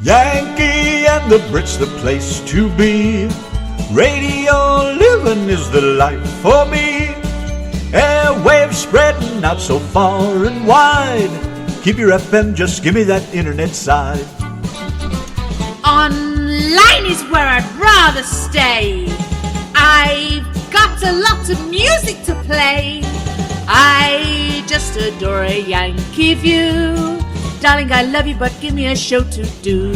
Yankee and the Brit's the place to be. Radio living is the life for me. Airwaves spreading out so far and wide. Keep your FM, just give me that internet side. Online is where I'd rather stay. I've got a lot of music to play. I just adore a Yankee view. Darling, I love you, but give me a show to do.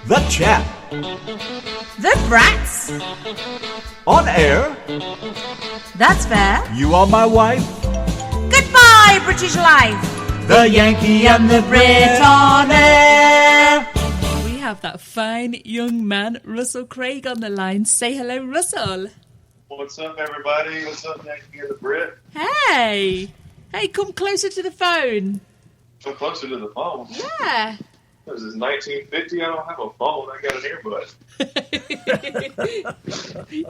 The Chat. The Brats. On air. That's fair. You are my wife. Goodbye, British life. The Yankee and the Brit on air. We have that fine young man, Russell Craig, on the line. Say hello, Russell. What's up, everybody? What's up, Yanki and the Brit? Hey. Hey, come closer to the phone. Come closer to the phone. Yeah. This is 1950. I don't have a phone. I got an earbud.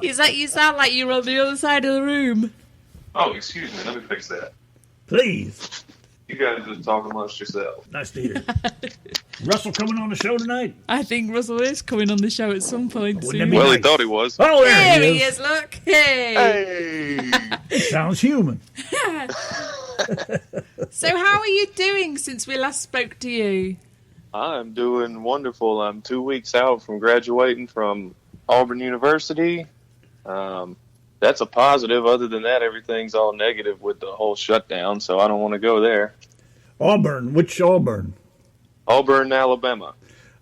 You sound like you're on the other side of the room. Oh, excuse me. Let me fix that. Please. You guys just talk amongst yourselves. Nice to hear. Russell coming on the show tonight? I think Russell is coming on the show at some point soon. Well, he thought he was. Oh, there he is. Look. Hey. Hey. Sounds human. So how are you doing since we last spoke to you? I'm doing wonderful. I'm 2 weeks out from graduating from Auburn University. That's a positive. Other than that, everything's all negative with the whole shutdown, so I don't want to go there. Auburn. Which Auburn? Auburn, Alabama.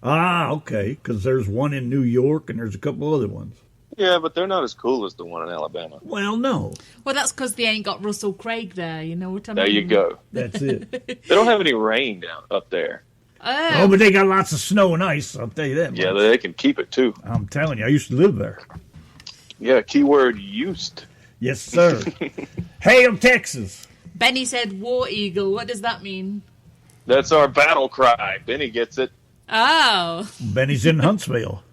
Ah, okay, because there's one in New York and there's a couple other ones. Yeah, but they're not as cool as the one in Alabama. Well, no. Well, that's because they ain't got Russell Craig there, you know what I mean? There you go. That's it. They don't have any rain down up there. Oh, but they got lots of snow and ice, I'll tell you that. Yeah, much. they can keep it, too. I'm telling you, I used to live there. Yeah, keyword used. Yes, sir. Hail, Texas. Benny said War Eagle. What does that mean? That's our battle cry. Benny gets it. Oh. Benny's in Huntsville.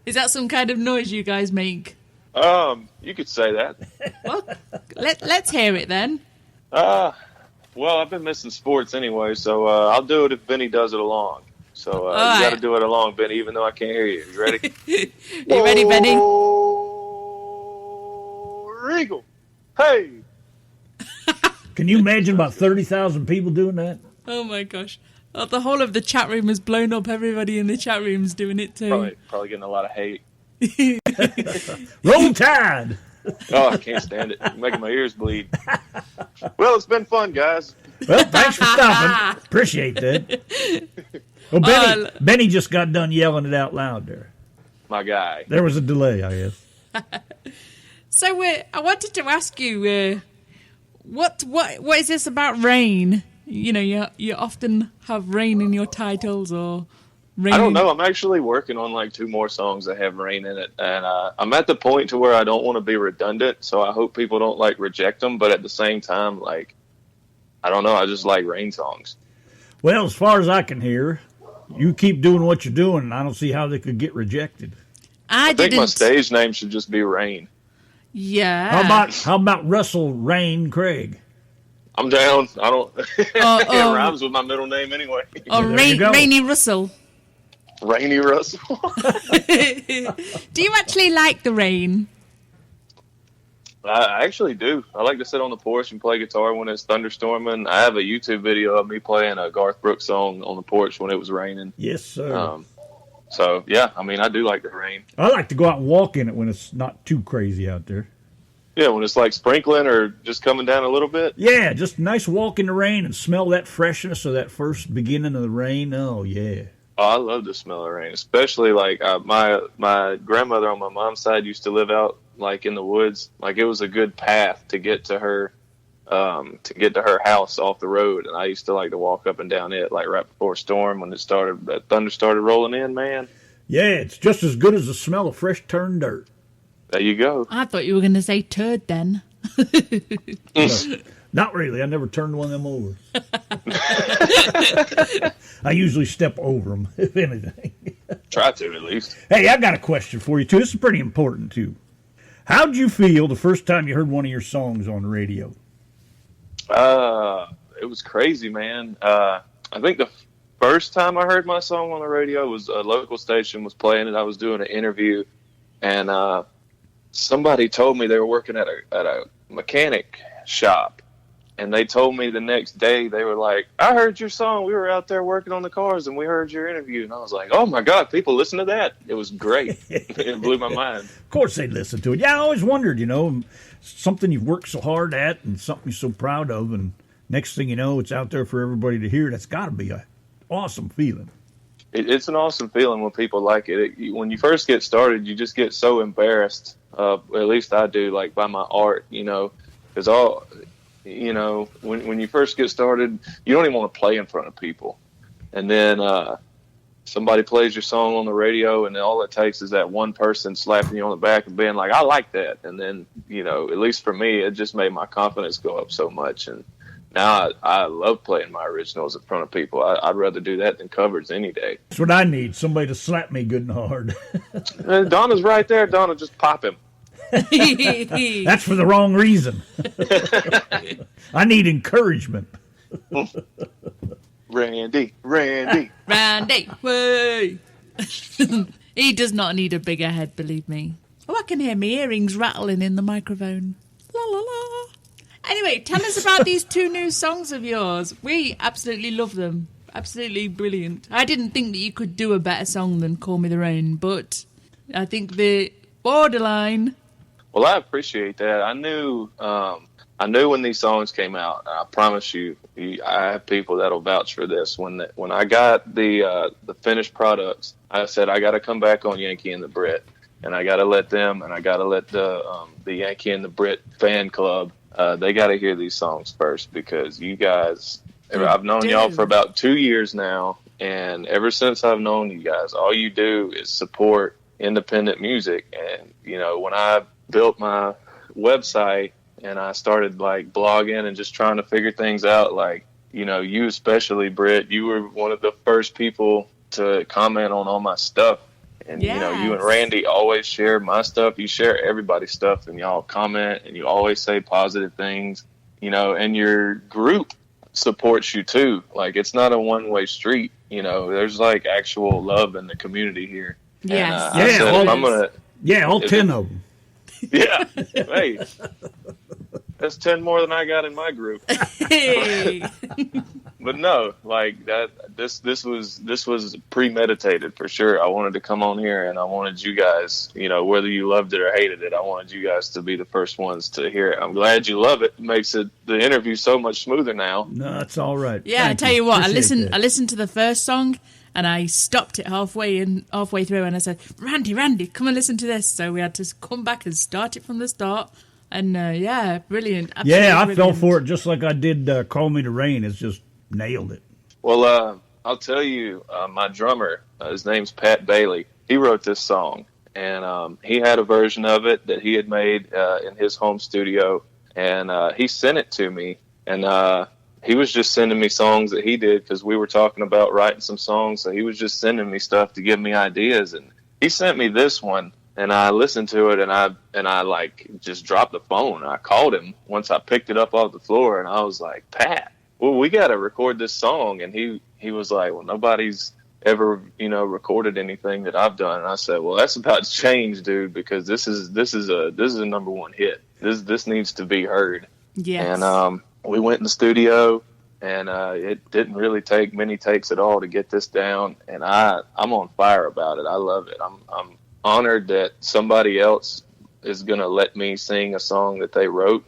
Is that some kind of noise you guys make? You could say that. Well, let's hear it then. Well, I've been missing sports anyway, so I'll do it if Benny does it along. So you got to do it along, Benny, even though I can't hear you. You ready? Are you ready, Benny? Regal. Hey. Can you imagine about 30,000 people doing that? Oh my gosh. Oh, the whole of the chat room has blown up. Everybody in the chat room's doing it too. Probably getting a lot of hate. Roll Tide. Oh, I can't stand it. You're making my ears bleed. Well, it's been fun, guys. Well, thanks for stopping. Appreciate that. Well, Benny just got done yelling it out loud there. My guy. There was a delay, I guess. So I wanted to ask you, what is this about rain? You know, you often have rain in your titles or rain. I don't know. I'm actually working on like 2 more songs that have rain in it, and I'm at the point to where I don't want to be redundant. So I hope people don't like reject them, but at the same time, like I don't know. I just like rain songs. Well, as far as I can hear, you keep doing what you're doing, and I don't see how they could get rejected. I think my stage name should just be Rain. Yeah. How about Russell Rain Craig? I'm down. I don't. It rhymes with my middle name anyway. Oh, Rainy Russell. Rainy Russell. Do you actually like the rain? I actually do. I like to sit on the porch and play guitar when it's thunderstorming. I have a YouTube video of me playing a Garth Brooks song on the porch when it was raining. Yes, sir. So, yeah, I mean, I do like the rain. I like to go out and walk in it when it's not too crazy out there. Yeah, when it's like sprinkling or just coming down a little bit. Yeah, just a nice walk in the rain and smell that freshness of that first beginning of the rain. Oh, yeah. Oh, I love the smell of rain, especially like my grandmother on my mom's side used to live out like in the woods. Like it was a good path to get to her house off the road, and I used to like to walk up and down it like right before a storm when that thunder started rolling in, man. Yeah, it's just as good as the smell of fresh turned dirt. There you go. I thought you were going to say turd then. No, not really. I never turned one of them over. I usually step over them, if anything. Try to, at least. Hey, I got a question for you, too. This is pretty important, too. How'd you feel the first time you heard one of your songs on the radio? It was crazy, man. I think the first time I heard my song on the radio was a local station was playing it. I was doing an interview, and somebody told me they were working at a mechanic shop, and they told me the next day, they were like, I heard your song. We were out there working on the cars, and we heard your interview. And I was like, oh, my God, people listen to that. It was great. It blew my mind. Of course they'd listen to it. Yeah, I always wondered, something you've worked so hard at and something you're so proud of, and next thing you know, it's out there for everybody to hear. That's got to be an awesome feeling. It's an awesome feeling when people like it. When you first get started, you just get so embarrassed, at least I do, like by my art, because when you first get started, you don't even want to play in front of people. And then somebody plays your song on the radio, and all it takes is that one person slapping you on the back and being like, I like that. And then, at least for me, it just made my confidence go up so much. And now I love playing my originals in front of people. I'd rather do that than covers any day. That's what I need, somebody to slap me good and hard. Donna's right there. Donna, just pop him. That's for the wrong reason. I need encouragement. Randy. Way. He does not need a bigger head, believe me. Oh, I can hear my earrings rattling in the microphone. La la la. Anyway, tell us about these 2 new songs of yours. We absolutely love them. Absolutely brilliant. I didn't think that you could do a better song than Call Me the Rain, but I think the borderline. Well, I appreciate that. I knew when these songs came out. I promise you, I have people that'll vouch for this. When I got the finished products, I said I got to come back on Yanki and the Brit, and I got to let them, and I got to let the Yanki and the Brit fan club. They got to hear these songs first, because you guys. I've known y'all for about 2 years now, and ever since I've known you guys, all you do is support independent music. And when I built my website and I started like blogging and just trying to figure things out, like you especially, Brit, you were one of the first people to comment on all my stuff. And you and Randy always share my stuff. You share everybody's stuff, and y'all comment, and you always say positive things. And your group supports you too. Like, it's not a one-way street. There's like actual love in the community here. Yes. All 10 of them. Yeah. Hey, that's 10 more than I got in my group. But no, like that. This was premeditated for sure. I wanted to come on here, and I wanted you guys, whether you loved it or hated it, I wanted you guys to be the first ones to hear it. I'm glad you love it. It makes the interview so much smoother now. No, that's all right. Yeah, Thank I tell you what, Appreciate I listened to the first song, and I stopped it halfway through, and I said, Randy, come and listen to this. So we had to come back and start it from the start. And brilliant. Absolutely I brilliant. fell for it just like I did Call Me the Rain. It's just nailed it. Well, I'll tell you, my drummer, his name's Pat Bailey. He wrote this song, and he had a version of it that he had made in his home studio, and he sent it to me. And he was just sending me songs that he did, because we were talking about writing some songs. So he was just sending me stuff to give me ideas, and he sent me this one. And I listened to it, and I like just dropped the phone. I called him once I picked it up off the floor, and I was like, Pat, well, we got to record this song. And he was like, well, nobody's ever, recorded anything that I've done. And I said, well, that's about to change, dude, because this is a number one hit. This needs to be heard. Yes. And we went in the studio, and it didn't really take many takes at all to get this down. And I'm on fire about it. I love it. I'm honored that somebody else is going to let me sing a song that they wrote,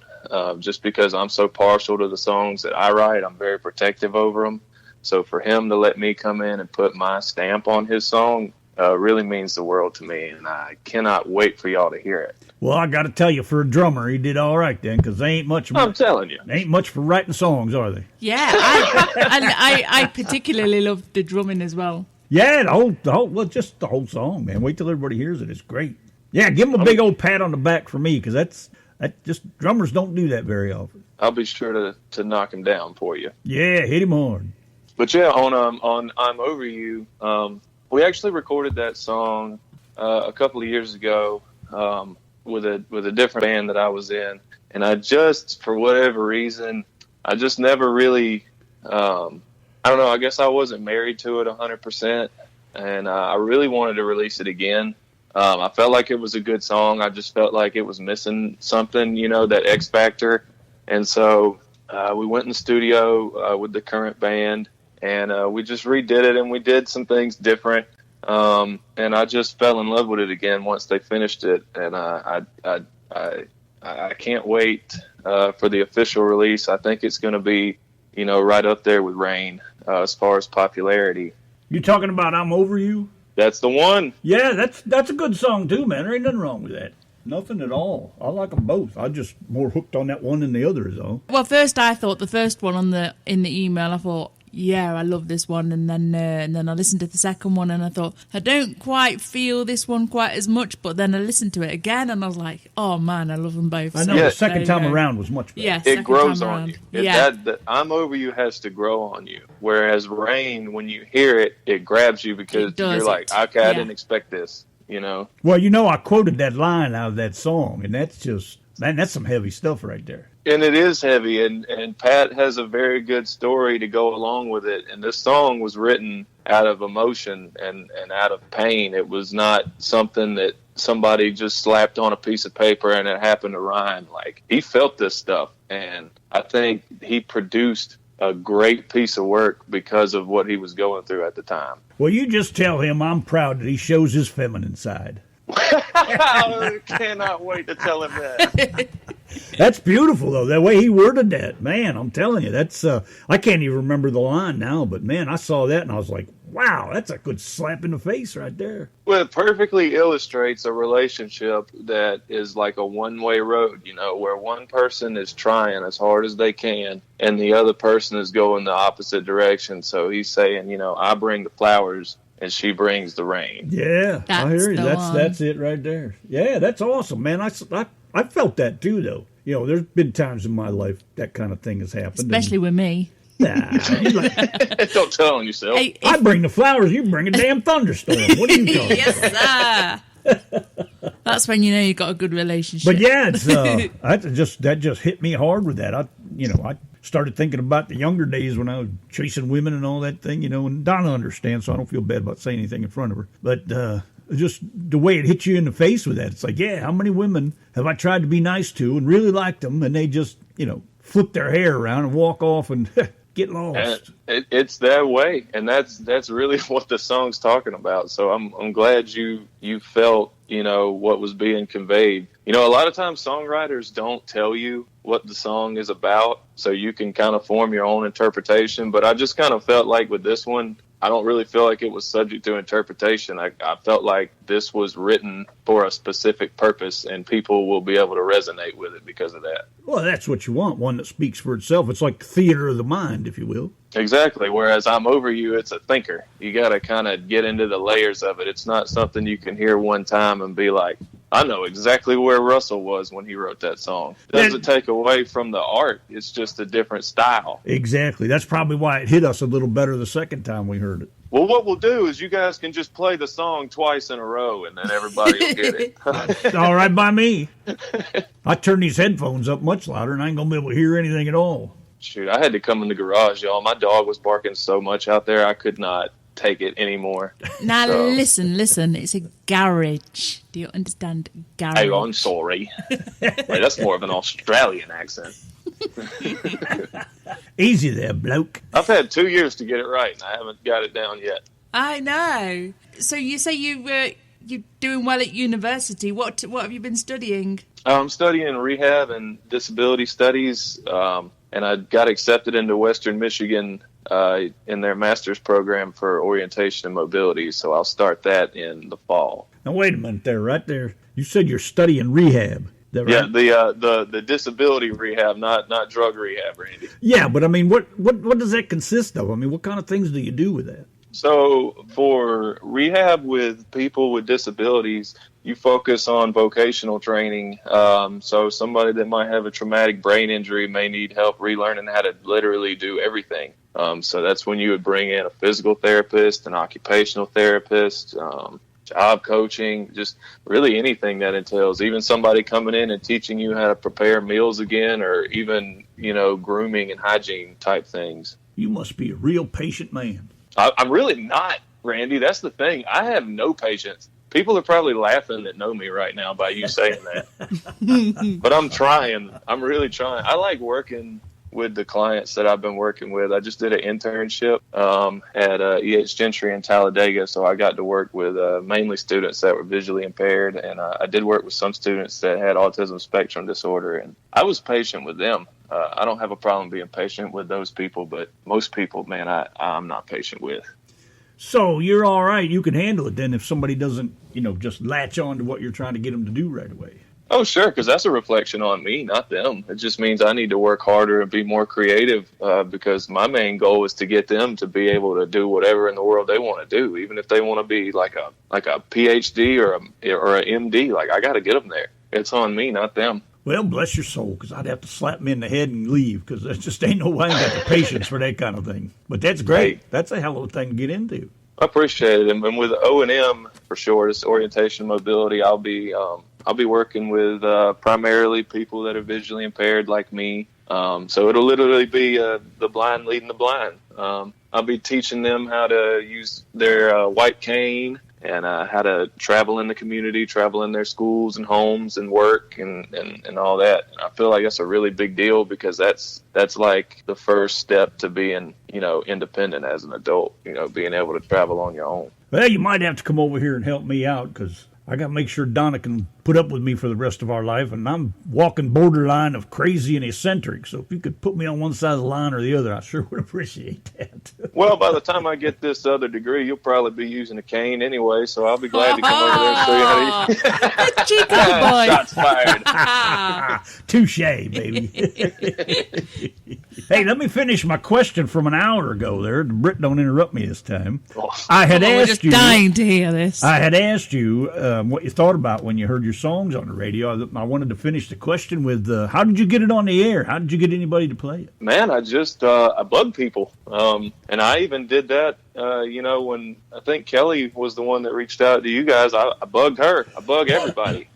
just because I'm so partial to the songs that I write. I'm very protective over them. So for him to let me come in and put my stamp on his song really means the world to me, and I cannot wait for y'all to hear it. Well, I got to tell you, for a drummer, he did all right then, because they ain't much. I'm telling you, they ain't much for writing songs, are they? Yeah, I particularly love the drumming as well. Yeah, just the whole song, man. Wait till everybody hears it. It's great. Yeah, give him a big old pat on the back for me, because that just drummers don't do that very often. I'll be sure to knock him down for you. Yeah, hit him hard. But yeah, on I'm Over You, we actually recorded that song a couple of years ago. with a different band that I was in, and I just, for whatever reason, I just never really, I don't know, I guess I wasn't married to it 100%, and I really wanted to release it again. I felt like it was a good song. I just felt like it was missing something, that X factor. And so we went in the studio with the current band, and we just redid it, and we did some things different. And I just fell in love with it again once they finished it. And I can't wait for the official release. I think it's going to be, right up there with Rain as far as popularity. You talking about I'm Over You? That's the one. Yeah, that's a good song too, man. There ain't nothing wrong with that. Nothing at all. I like them both. I just more hooked on that one than the other is all. Well, first I thought the first one in the email, I thought, yeah, I love this one, and then I listened to the second one, and I thought I don't quite feel this one quite as much, but then I listened to it again, and I was like, oh man, I love them both. I know the second time around was much better. Yeah, it grows on you. Yeah. That I'm Over You has to grow on you, whereas Rain, when you hear it, it grabs you because you're like, okay, I didn't expect this. Well, I quoted that line out of that song, and that's just, man, that's some heavy stuff right there. And it is heavy, and Pat has a very good story to go along with it. And this song was written out of emotion and out of pain. It was not something that somebody just slapped on a piece of paper and it happened to rhyme. Like, he felt this stuff, and I think he produced a great piece of work because of what he was going through at the time. Well, you just tell him I'm proud that he shows his feminine side. I cannot wait to tell him that. That's beautiful, though, the way he worded that. Man, I'm telling you, that's, I can't even remember the line now, but man, I saw that and I was like, wow, that's a good slap in the face right there. Well, it perfectly illustrates a relationship that is like a one-way road, where one person is trying as hard as they can and the other person is going the opposite direction. So he's saying, I bring the flowers and she brings the rain. Yeah, I hear you. That's it right there. Yeah, that's awesome, man. I felt that too, though. There's been times in my life that kind of thing has happened. Especially with me. Nah, don't tell on yourself. Hey, I bring the flowers, you bring a damn thunderstorm. What are you talking yes, sir. That's when you know you've got a good relationship. But yeah, it's that just hit me hard with that. I started thinking about the younger days when I was chasing women and all that thing, and Donna understands, so I don't feel bad about saying anything in front of her. But just the way it hits you in the face with that, it's like, yeah, how many women have I tried to be nice to and really liked them, and they just, flip their hair around and walk off and get lost. It's that way, and that's really what the song's talking about. So I'm glad you felt what was being conveyed. A lot of times songwriters don't tell you what the song is about, so you can kind of form your own interpretation. But I just kind of felt like with this one, I don't really feel like it was subject to interpretation. I felt like this was written for a specific purpose, and people will be able to resonate with it because of that. Well, that's what you want, one that speaks for itself. It's like theater of the mind, if you will. Exactly. Whereas I'm Over You, it's a thinker. You got to kind of get into the layers of it. It's not something you can hear one time and be like, I know exactly where Russell was when he wrote that song. It doesn't take away from the art. It's just a different style. Exactly. That's probably why it hit us a little better the second time we heard it. Well, what we'll do is you guys can just play the song twice in a row, and then everybody will get it. All right by me. I turn these headphones up much louder, and I ain't going to be able to hear anything at all. Shoot, I had to come in the garage, y'all. My dog was barking so much out there, I could not take it anymore. Now, listen. It's a garage. Do you understand? Garage. Hey, I'm sorry. Wait, that's more of an Australian accent. Easy there, bloke. I've had 2 years to get it right, and I haven't got it down yet. I know. So you say you're doing well at university. What have you been studying? I'm studying rehab and disability studies, and I got accepted into Western Michigan in their master's program for orientation and mobility, so I'll start that in the fall. Now, wait a minute there, right there. You said you're studying rehab. Is that right? Yeah, the disability rehab, not drug rehab, Randy. Yeah, but I mean, what does that consist of? I mean, what kind of things do you do with that? So for rehab with people with disabilities, you focus on vocational training. So somebody that might have a traumatic brain injury may need help relearning how to literally do everything. So that's when you would bring in a physical therapist, an occupational therapist, job coaching, just really anything that entails, even somebody coming in and teaching you how to prepare meals again, or even, grooming and hygiene type things. You must be a real patient man. I'm really not, Randy. That's the thing. I have no patience. People are probably laughing that know me right now by you saying that. But I'm trying. I'm really trying. I like working with the clients that I've been working with. I just did an internship at E.H. Gentry in Talladega, so I got to work with mainly students that were visually impaired, and I did work with some students that had autism spectrum disorder, and I was patient with them. I don't have a problem being patient with those people, but most people, man, I'm not patient with. So you're all right. You can handle it then if somebody doesn't, just latch on to what you're trying to get them to do right away. Oh, sure, because that's a reflection on me, not them. It just means I need to work harder and be more creative because my main goal is to get them to be able to do whatever in the world they want to do, even if they want to be like a PhD or an MD. Like, I got to get them there. It's on me, not them. Well, bless your soul, because I'd have to slap me in the head and leave, because there just ain't no way I got the patience for that kind of thing. But that's great. Hey, that's a hell of a thing to get into. I appreciate it. And with O&M, for sure, this orientation mobility, I'll be working with primarily people that are visually impaired like me. So it'll literally be the blind leading the blind. I'll be teaching them how to use their white cane and how to travel in the community, travel in their schools and homes and work and all that. And I feel like that's a really big deal because that's like the first step to being, independent as an adult, being able to travel on your own. Well, you might have to come over here and help me out because I got to make sure Donna can put up with me for the rest of our life, and I'm walking borderline of crazy and eccentric. So if you could put me on one side of the line or the other, I sure would appreciate that. Well, by the time I get this other degree, you'll probably be using a cane anyway, so I'll be glad to come over there and show you how to use Cheeky boy. Shots fired. Touche, baby. Hey, let me finish my question from an hour ago there. Brit, don't interrupt me this time. I had We're asked just you. dying to hear this. I had asked you what you thought about when you heard your songs on the radio. I wanted to finish the question with how did you get it on the air? How did you get anybody to play it? Man, I just I bug people, and I even did that. When I think Kelly was the one that reached out to you guys, I bugged her. I bug everybody.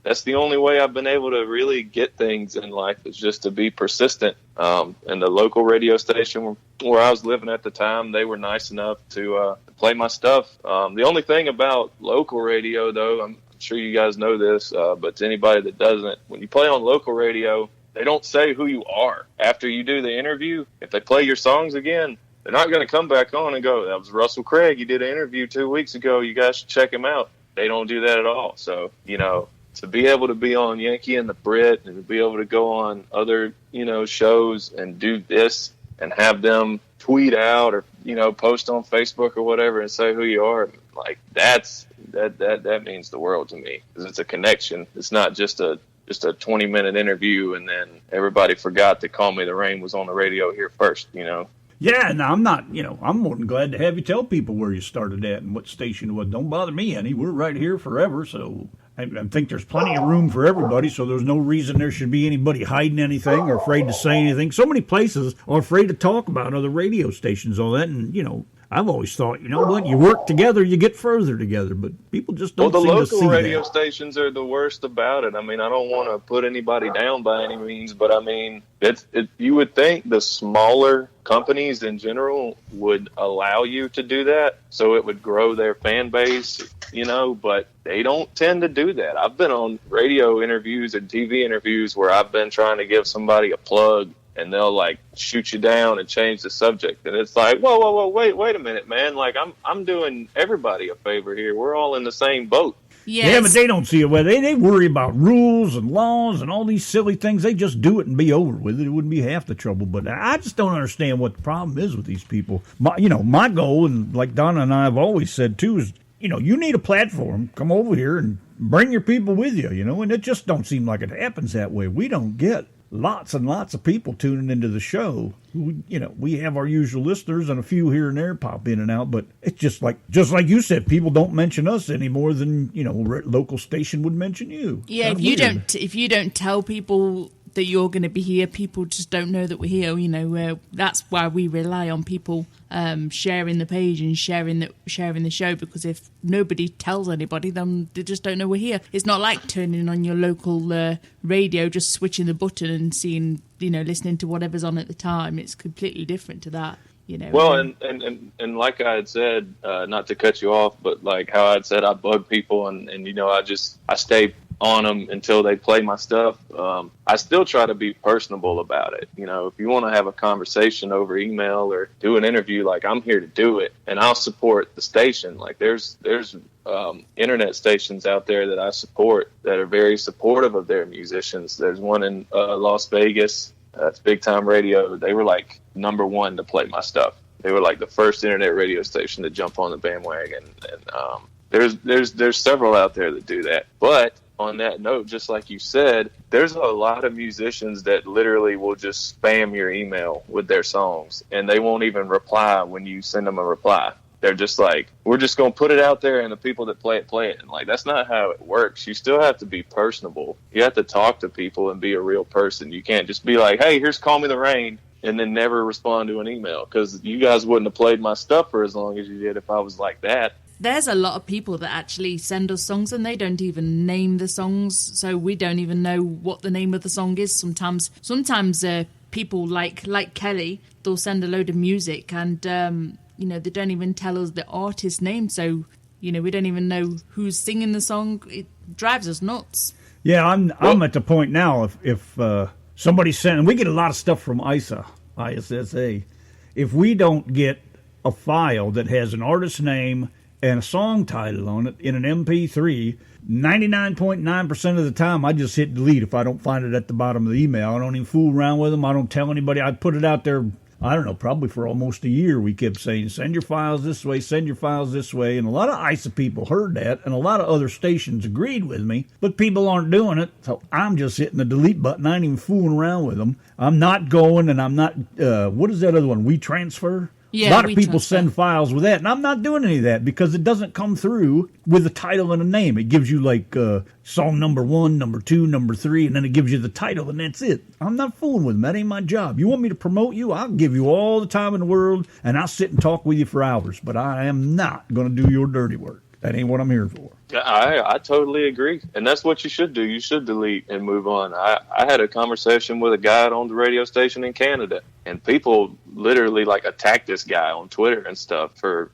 That's the only way I've been able to really get things in life is just to be persistent. And the local radio station where I was living at the time, they were nice enough to play my stuff. The only thing about local radio, though, I'm sure you guys know this, but to anybody that doesn't, when you play on local radio, they don't say who you are. After you do the interview, if they play your songs again, they're not going to come back on and go, that was Russell Craig. You did an interview 2 weeks ago. You guys should check him out. They don't do that at all. So, to be able to be on Yanki and the Brit and to be able to go on other, shows and do this and have them tweet out or, post on Facebook or whatever and say who you are, like that means the world to me because it's a connection. It's not just a 20-minute interview and then everybody forgot that Call Me the Rain was on the radio here first, Yeah, and I'm not, I'm more than glad to have you tell people where you started at and what station it was. Don't bother me any. We're right here forever, so I think there's plenty of room for everybody, so there's no reason there should be anybody hiding anything or afraid to say anything. So many places are afraid to talk about other radio stations, all that, and, I've always thought, what, you work together, you get further together, but people just don't seem to see that. Well, the local radio stations are the worst about it. I mean, I don't want to put anybody down by any means, but I mean, you would think the smaller companies in general would allow you to do that, so it would grow their fan base, but they don't tend to do that. I've been on radio interviews and TV interviews where I've been trying to give somebody a plug, and they'll like shoot you down and change the subject. And it's like, whoa, wait a minute, man. Like I'm doing everybody a favor here. We're all in the same boat. Yes. Yeah, but they don't see it. Well, they worry about rules and laws and all these silly things. They just do it and be over with it. It wouldn't be half the trouble. But I just don't understand what the problem is with these people. My goal, and like Donna and I have always said too, is you need a platform. Come over here and bring your people with you. And it just don't seem like it happens that way. We don't get lots and lots of people tuning into the show. We have our usual listeners and a few here and there pop in and out, but it's just like you said, people don't mention us any more than, local station would mention you. Yeah, Kinda if weird. you don't tell people that you're going to be here. People just don't know that we're here. You know, that's why we rely on people sharing the page and sharing the show, because if nobody tells anybody, then they just don't know we're here. It's not like turning on your local radio, just switching the button and seeing, you know, listening to whatever's on at the time. It's completely different to that. You know, well, and like I had said, not to cut you off, but like how I had said, I bug people, and you know, I stay on them until they play my stuff. I still try to be personable about it. You know, if you want to have a conversation over email or do an interview, like, I'm here to do it, and I'll support the station. Like, there's internet stations out there that I support that are very supportive of their musicians. There's one in Las Vegas. It's Big Time Radio. They were like #1 to play my stuff. They were like the first internet radio station to jump on the bandwagon. And there's several out there that do that. But on that note, just like you said, there's a lot of musicians that literally will just spam your email with their songs, and they won't even reply when you send them a reply. They're just like, we're just going to put it out there, and the people that play it. And like, that's not how it works. You still have to be personable. You have to talk to people and be a real person. You can't just be like, hey, here's Call Me the Rain, and then never respond to an email, because you guys wouldn't have played my stuff for as long as you did if I was like that. There's a lot of people that actually send us songs and they don't even name the songs, so we don't even know what the name of the song is. Sometimes people like Kelly, they'll send a load of music and you know, they don't even tell us the artist name, so, you know, we don't even know who's singing the song. It drives us nuts. Yeah, I'm at the point now, if somebody sent, we get a lot of stuff from ISSA. If we don't get a file that has an artist name and a song title on it in an MP3, 99.9% of the time I just hit delete if I don't find it at the bottom of the email. I don't even fool around with them. I don't tell anybody. I put it out there, I don't know, probably for almost a year. We kept saying, send your files this way, send your files this way. And a lot of ISA people heard that, and a lot of other stations agreed with me, but people aren't doing it. So I'm just hitting the delete button. I ain't even fooling around with them. I'm not going, and I'm not, what is that other one? WeTransfer? Yeah, a lot of people send files with that, and I'm not doing any of that because it doesn't come through with a title and a name. It gives you like song number 1, number 2, number 3, and then it gives you the title, and that's it. I'm not fooling with them. That ain't my job. You want me to promote you? I'll give you all the time in the world, and I'll sit and talk with you for hours, but I am not going to do your dirty work. That ain't what I'm here for. I totally agree. And that's what you should do. You should delete and move on. I had a conversation with a guy on the radio station in Canada, and people literally like attacked this guy on Twitter and stuff for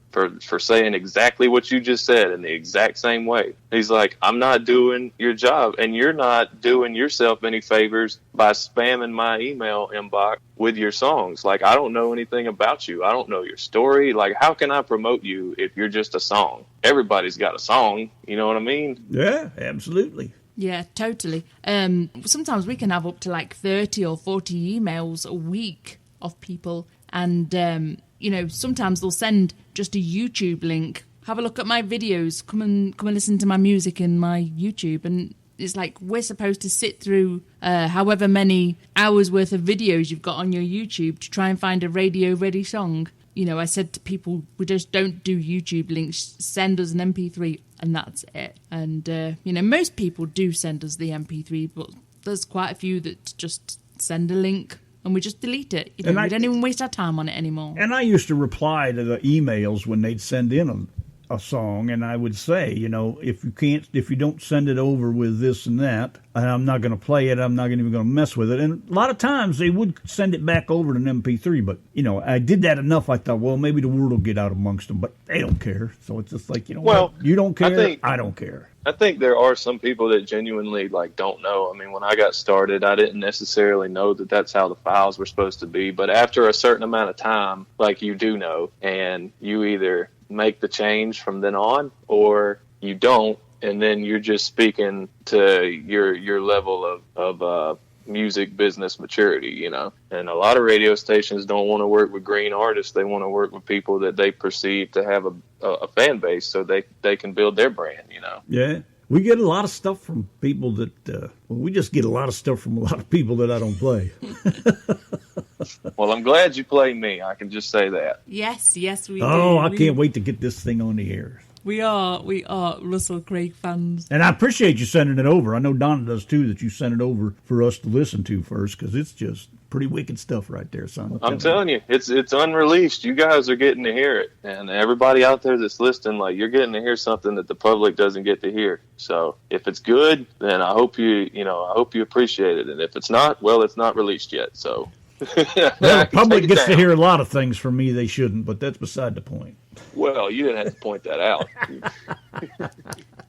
saying exactly what you just said in the exact same way. He's like, I'm not doing your job, and you're not doing yourself any favors by spamming my email inbox with your songs. Like, I don't know anything about you. I don't know your story. Like, how can I promote you if you're just a song? Everybody's got a song. You know what I mean? Yeah, absolutely. Yeah, totally. Sometimes we can have up to like 30 or 40 emails a week of people, and you know, sometimes they'll send just a YouTube link. Have a look at my videos. Come and listen to my music in my YouTube. And it's like, we're supposed to sit through however many hours worth of videos you've got on your YouTube to try and find a radio ready song. You know, I said to people, we just don't do YouTube links. Send us an MP3 and that's it. And, you know, most people do send us the MP3, but there's quite a few that just send a link and we just delete it. You know, we don't even waste our time on it anymore. And I used to reply to the emails when they'd send in a song, and I would say, you know, if you don't send it over with this and that, I'm not going to play it, I'm not even going to mess with it. And a lot of times they would send it back over to an MP3, but, you know, I did that enough, I thought, well, maybe the word will get out amongst them, but they don't care. So it's just like, you know, well, what? You don't care, I don't care. I think there are some people that genuinely, like, don't know. I mean, when I got started, I didn't necessarily know that that's how the files were supposed to be. But after a certain amount of time, like, you do know, and you either make the change from then on or you don't, and then you're just speaking to your level of music business maturity, you know. And a lot of radio stations don't want to work with green artists. They want to work with people that they perceive to have a fan base so they can build their brand, you know. Yeah. We get a lot of stuff from people that, we just get a lot of stuff from a lot of people that I don't play. Well, I'm glad you play me. I can just say that. Yes, we do. Oh, I can't wait to get this thing on the air. We are Russell Craig fans. And I appreciate you sending it over. I know Donna does too, that you sent it over for us to listen to first, because it's just pretty wicked stuff right there, son. I'm telling you, it's unreleased. You guys are getting to hear it, and everybody out there that's listening, like, you're getting to hear something that the public doesn't get to hear. So if it's good, then I hope you appreciate it, and if it's not, well, it's not released yet. So well, the public gets to hear a lot of things from me they shouldn't, but that's beside the point. Well, you didn't have to point that out.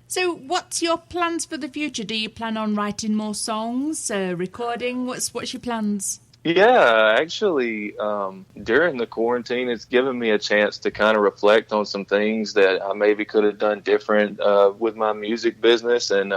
So what's your plans for the future? Do you plan on writing more songs, recording? What's your plans? Yeah, actually, during the quarantine, it's given me a chance to kind of reflect on some things that I maybe could have done different with my music business, and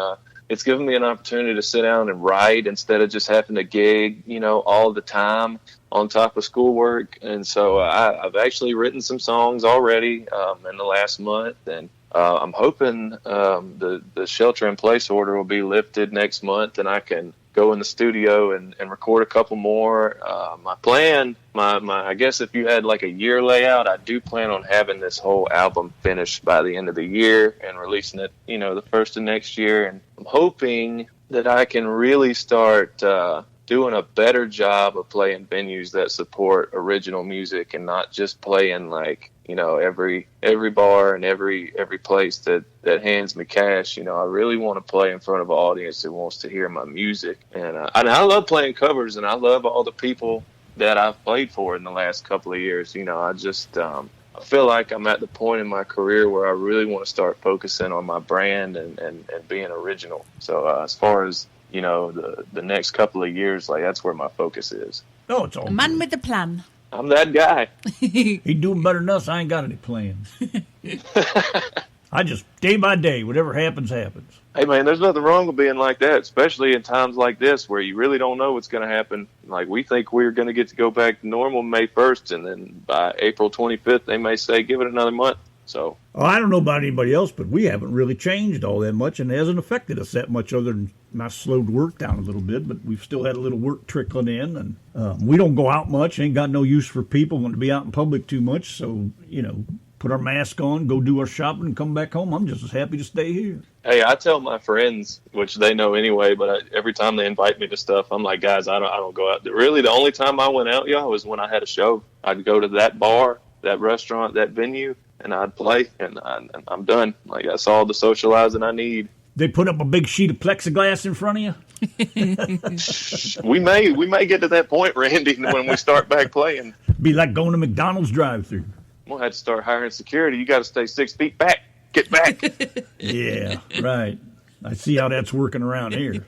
it's given me an opportunity to sit down and write instead of just having to gig, all the time on top of schoolwork. And so I've actually written some songs already in the last month, and I'm hoping the shelter-in-place order will be lifted next month, and I can go in the studio and record a couple more. My plan, I guess if you had like a year layout, I do plan on having this whole album finished by the end of the year and releasing it, the first of next year. And I'm hoping that I can really start doing a better job of playing venues that support original music and not just playing like, every bar and every place that hands me cash. I really want to play in front of an audience that wants to hear my music. And I love playing covers, and I love all the people that I've played for in the last couple of years. I just I feel like I'm at the point in my career where I really want to start focusing on my brand and being original. So as far as the next couple of years, like, that's where my focus is. Oh, it's all A man with a plan. I'm that guy. He doing better than us. I ain't got any plans. I just, day by day, whatever happens, happens. Hey, man, there's nothing wrong with being like that, especially in times like this where you really don't know what's going to happen. Like, we think we're going to get to go back to normal May 1st, and then by April 25th, they may say, give it another month. So, I don't know about anybody else, but we haven't really changed all that much, and it hasn't affected us that much other than I slowed work down a little bit, but we've still had a little work trickling in, and we don't go out much. Ain't got no use for people wanting to be out in public too much, so, put our mask on, go do our shopping, and come back home. I'm just as happy to stay here. Hey, I tell my friends, which they know anyway, but every time they invite me to stuff, I'm like, guys, I don't go out. Really, the only time I went out, y'all, was when I had a show. I'd go to that bar, that restaurant, that venue, and I'd play, and I'm done. Like, that's all the socializing I need. They put up a big sheet of plexiglass in front of you? We may get to that point, Randy, when we start back playing. Be like going to McDonald's drive-thru. We'll have to start hiring security. You got to stay 6 feet back. Get back. Yeah, right. I see how that's working around here.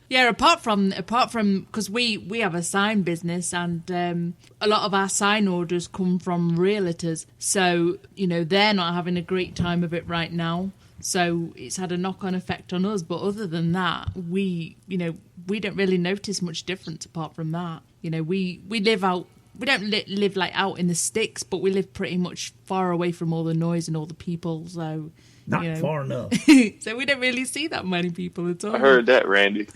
Yeah, apart from because we have a sign business, and a lot of our sign orders come from realtors, so they're not having a great time of it right now. So it's had a knock-on effect on us. But other than that, we don't really notice much difference. Apart from that, we live out. We don't live like out in the sticks, but we live pretty much far away from all the noise and all the people. So. Not far enough. So we don't really see that many people at all. I heard that, Randy.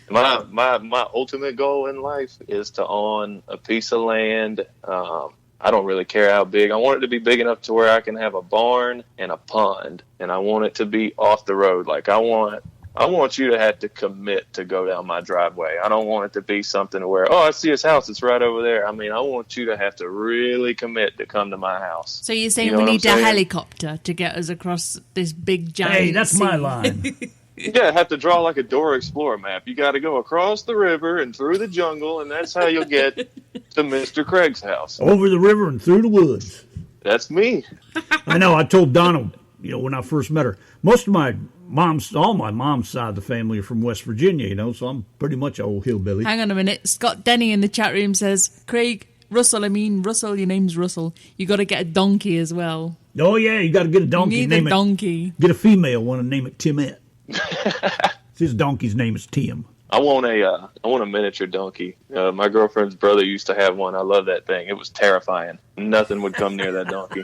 My ultimate goal in life is to own a piece of land. I don't really care how big. I want it to be big enough to where I can have a barn and a pond, and I want it to be off the road. Like, I want you to have to commit to go down my driveway. I don't want it to be something where, I see his house, it's right over there. I mean, I want you to have to really commit to come to my house. So you're saying we need a helicopter to get us across this big giant Hey, that's sea. my line. Yeah, have to draw like a Dora Explorer map. You got to go across the river and through the jungle, and that's how you'll get to Mr. Craig's house. Over the river and through the woods. That's me. I know. I told Donna, when I first met her, most of all my mom's side of the family are from West Virginia, so I'm pretty much an old hillbilly. Hang on a minute. Scott Denny in the chat room says, Russell, your name's Russell. You got to get a donkey as well. Oh, yeah, you got to get a donkey. You need a donkey. Get a female one and name it Timette. His donkey's name is Tim. I want a miniature donkey. My girlfriend's brother used to have one. I love that thing. It was terrifying. Nothing would come near that donkey.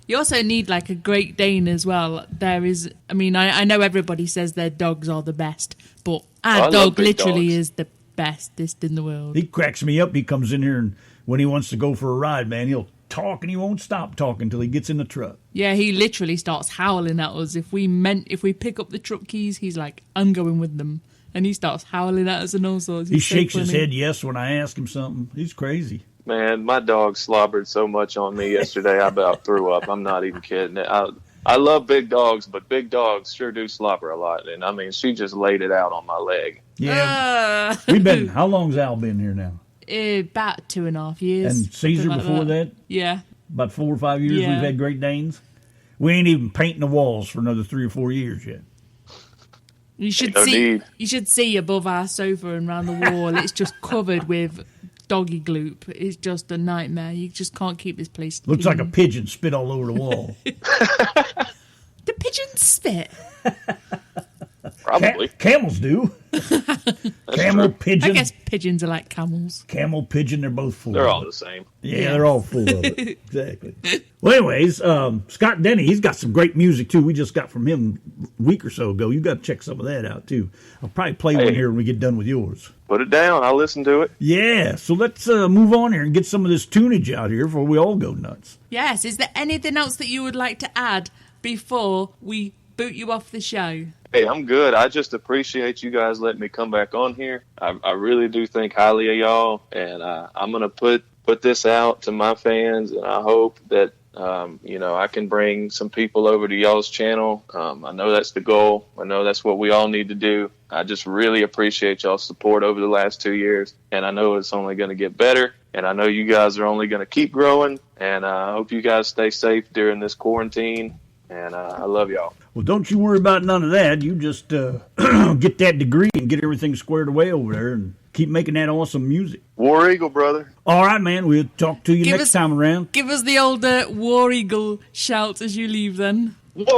You also need like a Great Dane as well. I know everybody says their dogs are the best, but our dog literally is the bestest in the world. He cracks me up. He comes in here, and when he wants to go for a ride, man, he'll talk and he won't stop talking until he gets in the truck. Yeah, he literally starts howling at us. If we pick up the truck keys, he's like, I'm going with them. And he starts howling at us and all sorts. He shakes his head yes when I ask him something. He's crazy. Man, my dog slobbered so much on me yesterday, I about threw up. I'm not even kidding. I love big dogs, but big dogs sure do slobber a lot. And I mean, she just laid it out on my leg. Yeah. How long's Al been here now? About 2.5 years. And Caesar like before that? Yeah. About 4 or 5 years Yeah. we've had Great Danes. We ain't even painting the walls for another 3 or 4 years yet. You should No see. need. You should see above our sofa and round the wall. It's just covered with doggy gloop. It's just a nightmare. You just can't keep this place. Looks like a clean. pigeon spit all over the wall. Do pigeons spit? Probably. Camels do. Camel, true. pigeon. I guess pigeons are like camels. Camel, pigeon, they're both full. They're of all it. the same. Yeah, they're all full of it. Exactly. Well, anyways, Scott Denny, he's got some great music, too. We just got from him a week or so ago. You got to check some of that out, too. I'll probably play one here when we get done with yours. Put it down. I'll listen to it. Yeah, so let's move on here and get some of this tunage out here before we all go nuts. Yes. Is there anything else that you would like to add before we boot you off the show? Hey, I'm good. I just appreciate you guys letting me come back on here. I really do think highly of y'all, and I'm going to put this out to my fans, and I hope that, I can bring some people over to y'all's channel. I know that's the goal. I know that's what we all need to do. I just really appreciate y'all's support over the last 2 years, and I know it's only going to get better, and I know you guys are only going to keep growing, and I hope you guys stay safe during this quarantine, and I love y'all. Well, don't you worry about none of that. You just get that degree and get everything squared away over there and keep making that awesome music. War Eagle, brother. All right, man. We'll talk to you next time around. Give us the old War Eagle shout as you leave then. War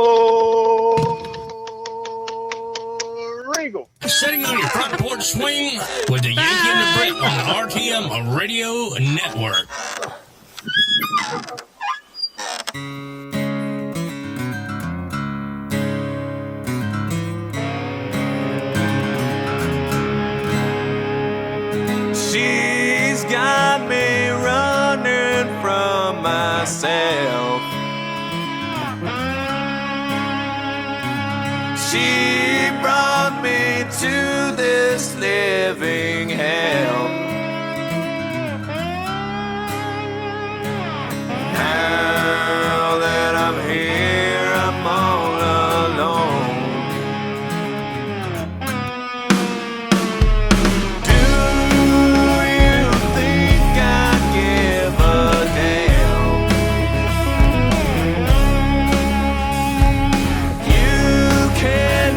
Eagle. Sitting on your front porch swing with the Yanki and the Brit on the RTM Radio Network. She's got me running from myself. She brought me to this living hell. Now that I'm here, I'm all alone. Do you think I give a damn? You can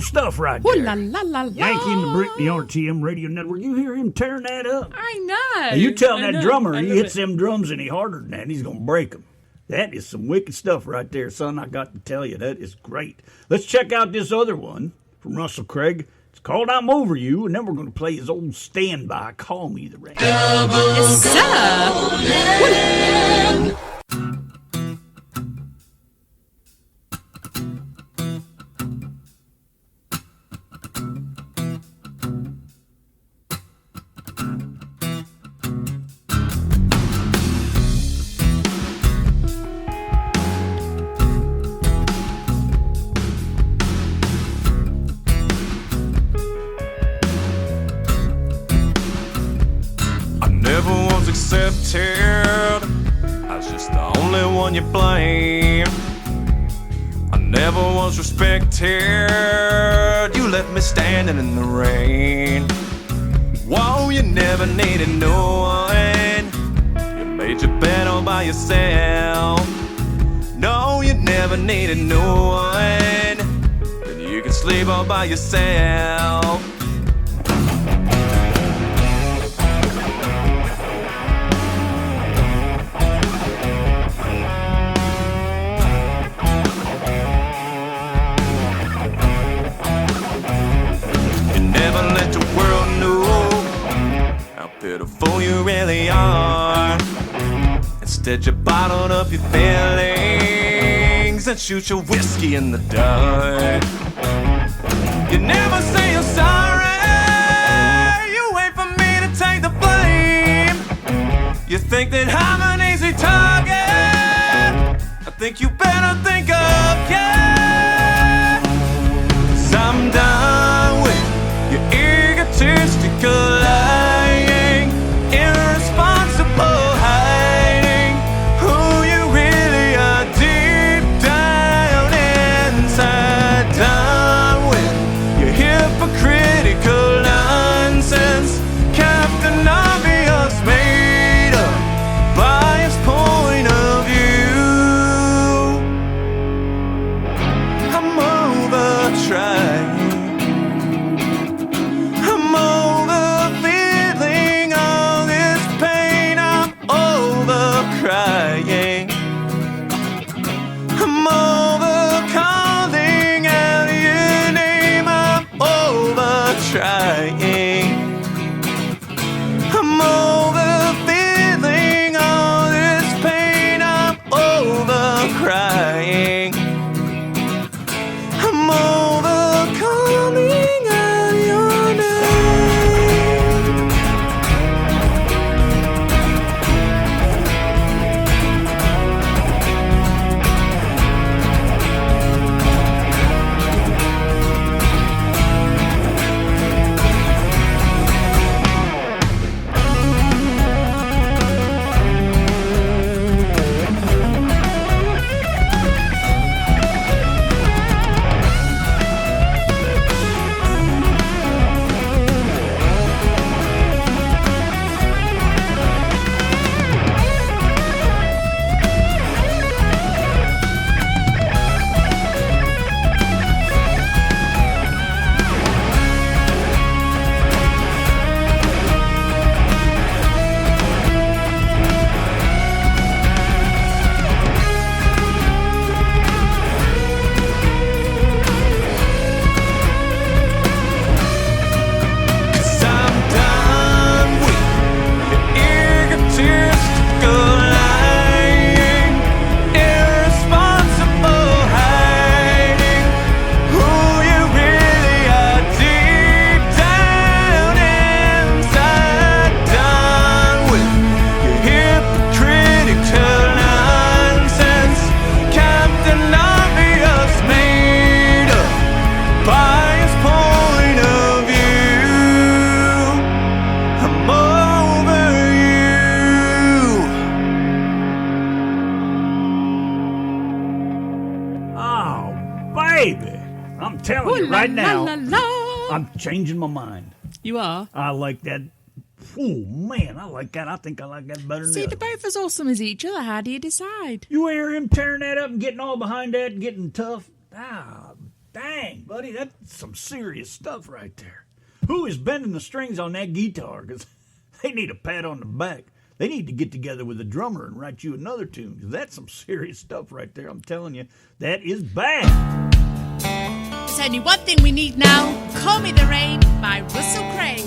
stuff right Ooh there. la la la la. Yankee and the Brit, the RTM radio network. You hear him tearing that up? I know. And you tell I that know. drummer I he love hits it. them drums any harder than that, he's going to break them. That is some wicked stuff right there, son. I got to tell you, that is great. Let's check out this other one from Russell Craig. It's called I'm Over You, and then we're going to play his old standby, Call Me the Rain. Yes, sir. Never was accepted. I was just the only one you blame. I never was respected. You left me standing in the rain. Whoa, you never needed no one. You made your bed all by yourself. No, you never needed no one. Then you could sleep all by yourself. Never let the world know how pitiful you really are. Instead you bottled up your feelings and shoot your whiskey in the dark. You never say you're sorry. You wait for me to take the blame. You think that I'm an easy target. I think you better think again. 'Cause I'm done with your egotistical lying, irresponsible hiding who you really are deep down inside. Done with your hypocritical nonsense, Captain Obvious made up biased point of view. I'm over trying. I'm over feeling all this pain. I'm over crying. I'm over calling out your name. I'm over trying. I'm over feeling all this pain. I'm over crying. I'm over calling out your name. I'm telling you Ooh, la, right la, now, la, la. I'm changing my mind. You are? I like that. Oh, man, I like that. I think I like that better than See, the they're other. both as awesome as each other. How do you decide? You hear him tearing that up and getting all behind that and getting tough? Ah, Dang, buddy, that's some serious stuff right there. Who is bending the strings on that guitar? Because they need a pat on the back. They need to get together with the drummer and write you another tune. Because that's some serious stuff right there. I'm telling you, that is bad. There's only one thing we need now. Call Me the Rain by Russell Craig.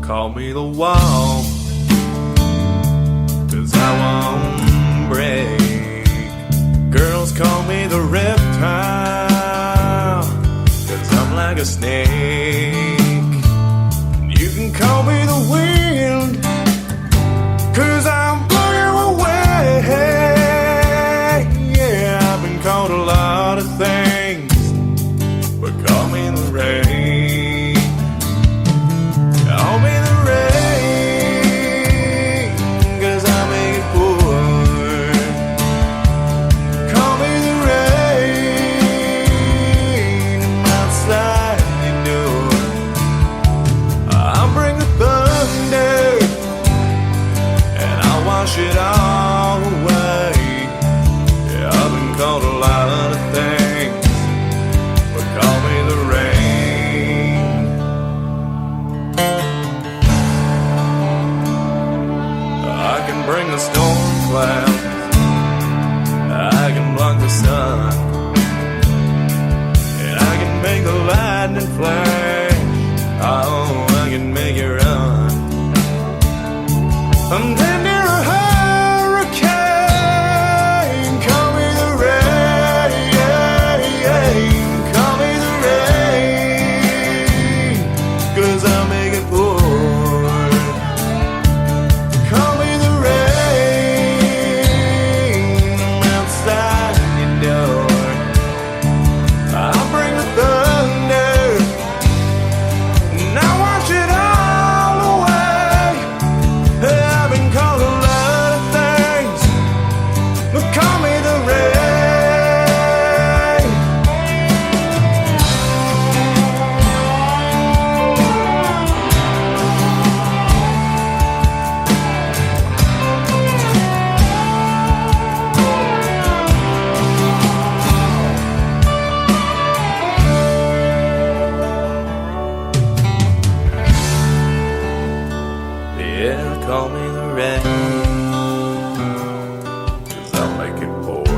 Call me the wall, 'cause I won't break. Girls call me the reptile, 'cause I'm like a snake. You can call me the wind, 'cause I'm blowing away. Yeah, I've been called a lot of things, but call me the rain. Call me the rain, 'cause I make it pour. Call me the rain, I'm outside your door. I'll bring the thunder, and I'll wash it all away. Yeah, I've been called a lot of things, but call me the rain. I can bring the storm clouds, I can block the sun, and I can make the lightning flash. Oh, I can make it run. I'm tender a hurricane. Call me the rain, call me the rain, 'cause I make it pour. Call me the rain, I'm outside your door. I'll bring the thunder, and I'll wash it all away. I've been called a lot of things, but call me the rain. Yeah, call me the rain, 'cause I'll make it pour.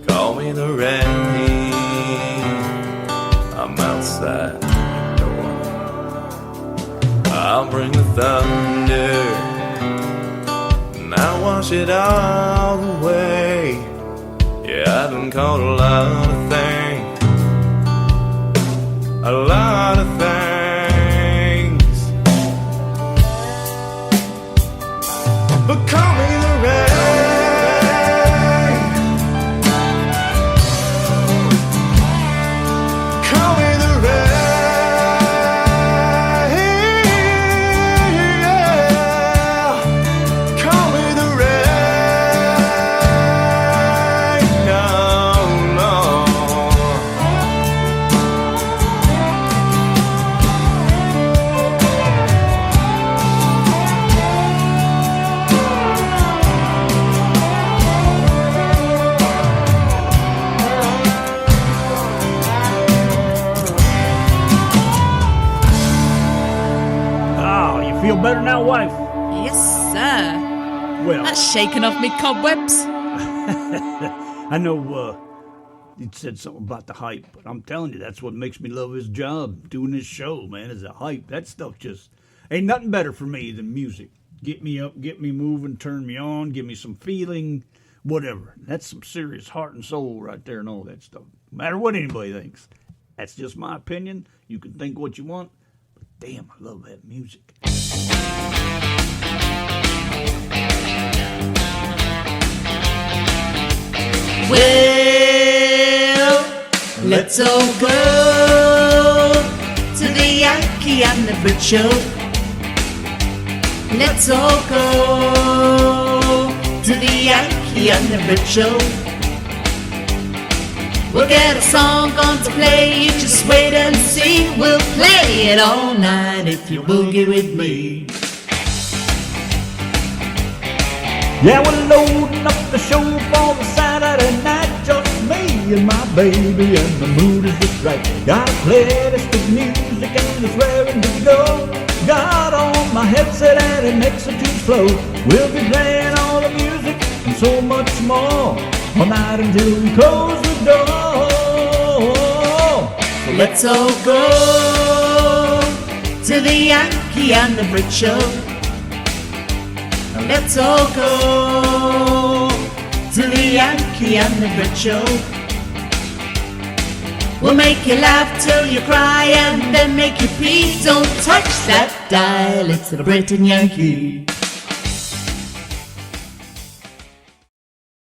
Call me the rain, I'm outside your door. I'll bring the thunder, and I'll wash it all away. Yeah, I've been called a lot of things, a lot of things. But call me the rain. Call me the rain. Yeah. Call me the rain. No, no. Oh, you feel better now, wife? Yes, sir. Well, That's shaking off me cobwebs. I know you said something about the hype, but I'm telling you, that's what makes me love his job, doing this show, man, is the hype. That stuff just ain't nothing better for me than music. Get me up, get me moving, turn me on, give me some feeling, whatever. That's some serious heart and soul right there and all that stuff. No matter what anybody thinks. That's just my opinion. You can think what you want, but damn, I love that music. Well, let's all go Yankee and the Brit Show. Let's all go to the Yankee and the Brit Show. We'll get a song on to play, you just wait and see. We'll play it all night if you boogie with me. Yeah, we're loading up the show for the Saturday night. Just me and my baby, and the mood is just right. Got a playlist of music and it's raring to go. Got on my headset and it makes it too slow. We'll be playing all the music and so much more all night until we close the door. So let's all go to the Yankee and the Brit Show. Let's all go to the Yankee and the Brit Show. We'll make you laugh till you cry and then make you pee. Don't touch that dial, it's the Brit and Yankee.